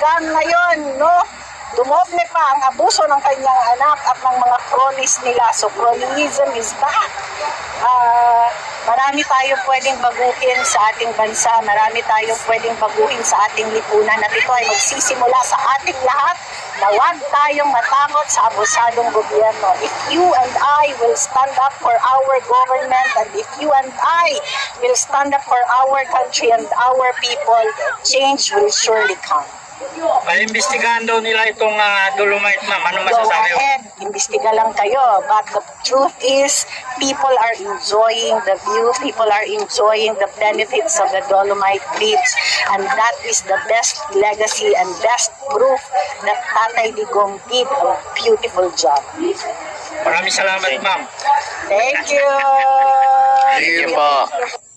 hanggang ngayon, no? Dumoble pa ang abuso ng kanyang anak at ng mga cronies nila. So, cronyism is back. Marami tayong pwedeng baguhin sa ating bansa. Marami tayong pwedeng baguhin sa ating lipunan. At ito ay magsisimula sa ating lahat na huwag tayong matakot sa abusadong gobyerno. If you and I will stand up for our government, and if you and I will stand up for our country and our people, change will surely come. May imbestigahan daw nila itong Dolomite, ma'am. Ano Go masasabi mo? ahead, imbestiga lang kayo. But the truth is, people are enjoying the view, people are enjoying the benefits of the Dolomite Beach, and that is the best legacy and best proof that Tatay Digong did a beautiful job. Maraming salamat, ma'am. Thank you! Thank you po.